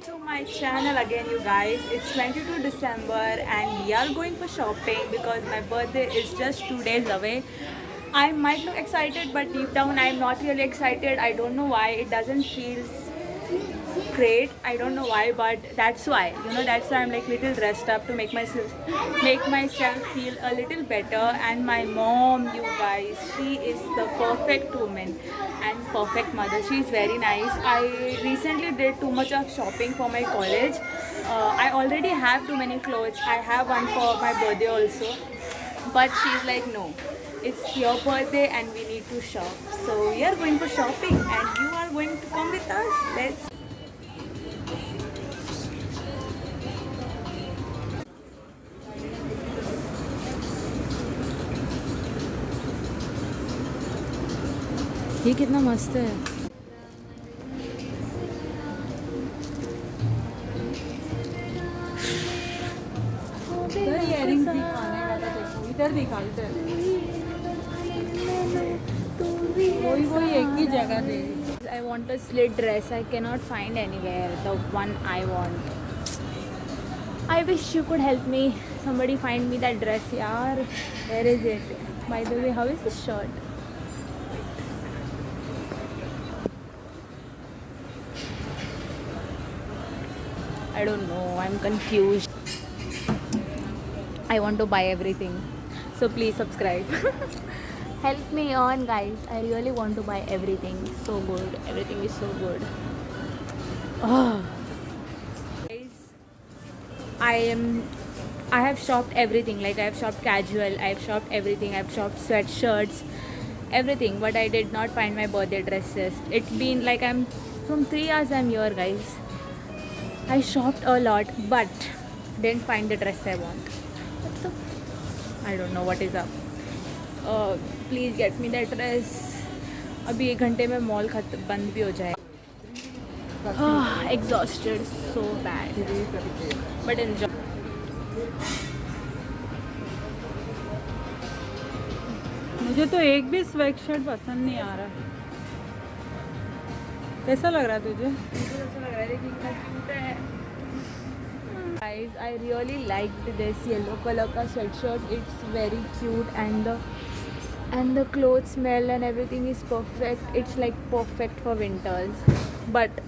to my channel again, you guys. It's 22 December and we are going for shopping because my birthday is just 2 days away. I might look excited, but deep down I'm not really excited. I don't know why. It doesn't feel great. I don't know why, but that's why. That's why I'm like little dressed up to make myself feel a little better. And my mom, you guys, she is the perfect woman and perfect mother. She's very nice. I recently did too much of shopping for my college. I already have too many clothes. I have one for my birthday also, but she's like, no, it's your birthday and we need to shop. So we are going for shopping and you are going to come with us. Let's. ये कितना मस्त है. Earrings दिखाने वाला देखो, इधर दिखा, इधर वही एक ही जगह दे. I want a slit dress. I cannot find anywhere the one I want. I wish you could help me. Somebody find me that dress, yaar. Where is it? By the way, how is this shirt? I don't know. I'm confused. I want to buy everything. So please subscribe. Help me on, guys. I really want to buy everything. So good. Everything is so good. Oh. Guys, I have shopped everything. Like I have shopped casual. I have shopped everything. I have shopped sweatshirts, everything. But I did not find my birthday dresses. It's been like I'm from 3 hours I'm here, guys. I shopped a lot, but didn't find the dress I want. What the? I don't know what is up. Please get me that dress. अभी 1 घंटे में mall बंद भी हो जाए. Exhausted so bad. But enjoy. मुझे तो एक भी स्वेट शर्ट पसंद नहीं आ रहा. कैसा लग रहा है तुझे? मुझे ऐसा लग रहा है कि कितना क्यूट है. Guys, I really liked this yellow color का sweatshirt. It's very cute and the clothes smell and everything is perfect. It's like perfect for winters. But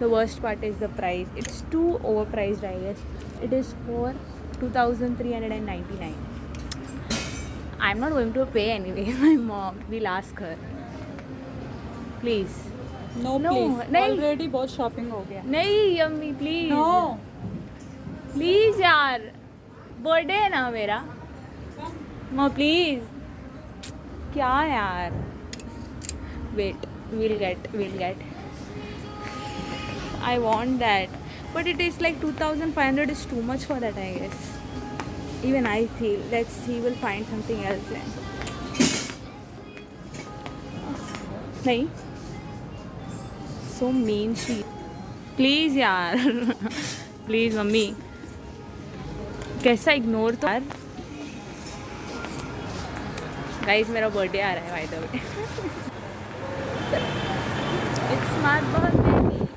the worst part is the price. It's too overpriced, I guess. It is for 2,399. I'm not going to pay anyway. My mom, we'll ask her. Please. No, No, please. नहीं. Already बहुत shopping हो गया. नहीं yummy please. No. Please यार, birthday है ना मेरा. माँ प्लीज. क्या यार. Wait, we'll get. I want that, but it is like 2,500 is too much for that, I guess. Even I feel. Let's see, we'll find something else then. नहीं. So mean she. Please यार. Please mummy. कैसा ignore तो यार. Guys मेरा birthday आ रहा है by the way. It's my birthday.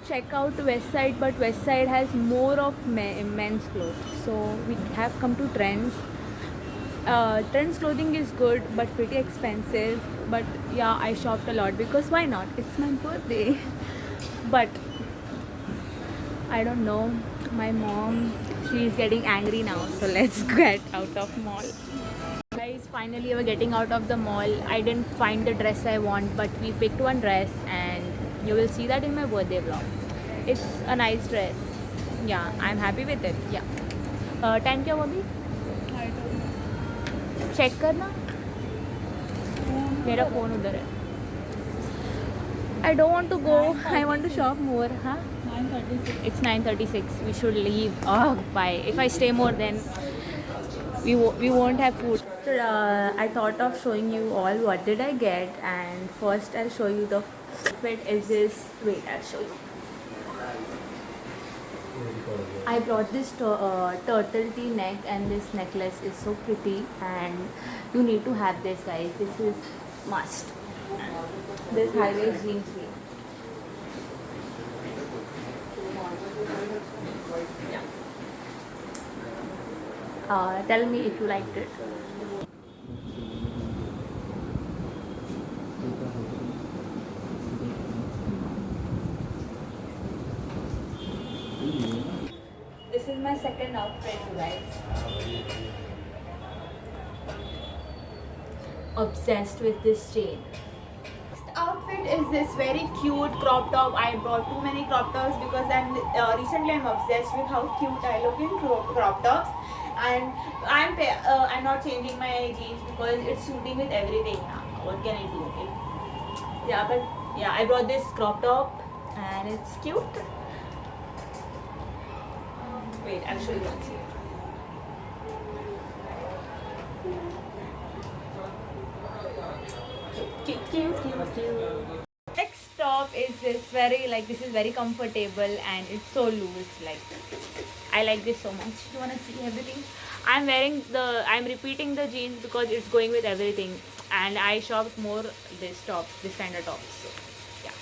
Check out Westside, but Westside has more of men's clothes. So we have come to Trends. Trends clothing is good but pretty expensive. But yeah, I shopped a lot because why not? It's my birthday. But I don't know. My mom, she is getting angry now. So let's get out of mall. Guys, finally we're getting out of the mall. I didn't find the dress I want, but we picked one dress and you will see that in my birthday vlog. It's a nice dress. Yeah, I'm happy with it. Yeah. Time क्या हुआ अभी? Check करना. मेरा phone उधर है. I don't want to go. I want to shop more. Huh? 9:36. It's 9:36. We should leave. Oh, bye. If I stay more, then we won't have food. So, I thought of showing you all what did I get, and first I'll show you the outfit. Is this? Wait, I'll show you. I brought this turtle tea neck, and this necklace is so pretty, and you need to have this, guys. This is must. This high waist jeans. Tell me if you liked it. This is my second outfit, you guys. Obsessed with this chain. Next outfit is this very cute crop top. I brought too many crop tops because recently I'm obsessed with how cute I look in crop tops, and I'm not changing my jeans because it's suiting with everything now. What can I do? Okay? Yeah, but yeah, I brought this crop top and it's cute. Wait, I'll show you one second. Next top is this this is very comfortable and it's so loose. Like, I like this so much. You wanna see everything? I'm repeating the jeans because it's going with everything, and I shopped more this kind of tops. So, yeah.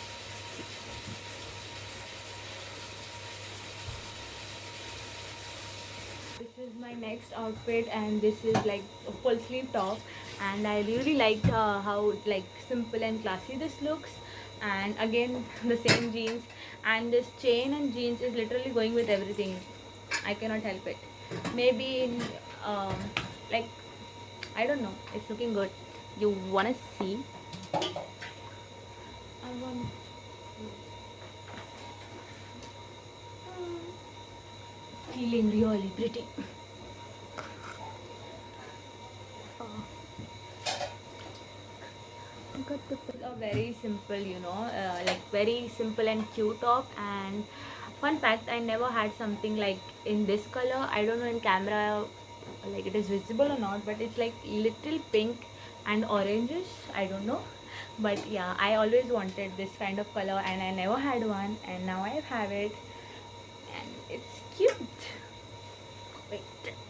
This is my next outfit, and this is like a full sleeve top, and I really liked how like simple and classy this looks. And again, the same jeans, and this chain and jeans is literally going with everything. I cannot help it. Maybe in like, I don't know, it's looking good. You wanna see? I want. Feeling really pretty. A very simple, like very simple and cute top. And fun fact, I never had something like in this color. I don't know in camera like it is visible or not, but it's like little pink and orangish. I don't know, but yeah, I always wanted this kind of color and I never had one, and now I have it, and it's cute. Wait.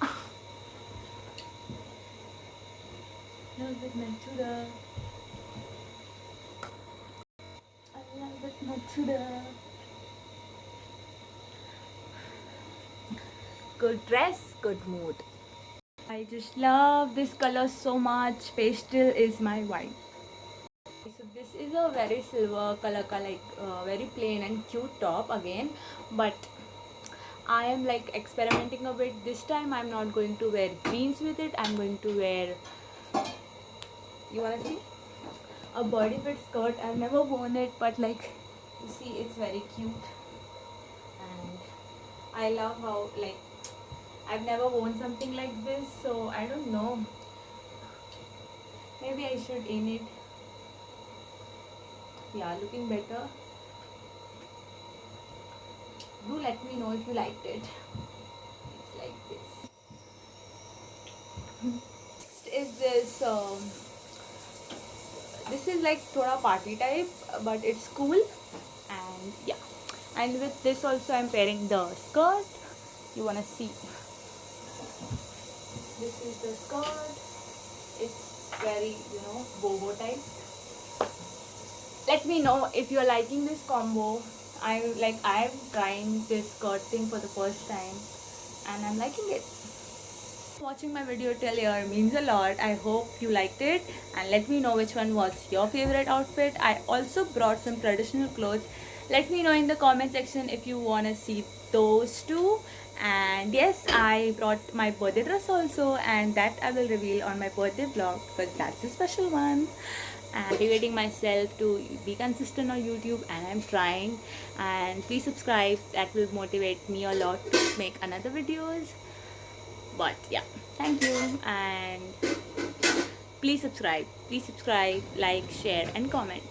A little bit Natura. A little bit Natura. Good dress, good mood. I just love this color so much. Pastel is my vibe. So this is a very silver color, very plain and cute top again, but I am like experimenting a bit. This time I'm not going to wear jeans with it. I'm going to wear, you wanna see? A body fit skirt. I've never worn it, but like, you see, it's very cute. And I love how like, I've never worn something like this, so I don't know. Maybe I should in it. Yeah, looking better. Do let me know if you liked it. It's like this. Next is this. This is like thoda party type, but it's cool. And yeah. And with this also I'm pairing the skirt. You wanna see? This is the skirt. It's very, boho type. Let me know if you're liking this combo. I'm trying this skirt thing for the first time and I'm liking it. Watching my video till here means a lot. I hope you liked it, and let me know which one was your favorite outfit. I also brought some traditional clothes. Let me know in the comment section if you want to see those too. And yes, I brought my birthday dress also, and that I will reveal on my birthday vlog because that's a special one. I'm motivating myself to be consistent on YouTube, and I'm trying. And please subscribe, that will motivate me a lot to make another videos. But yeah, thank you, and please subscribe, like, share and comment.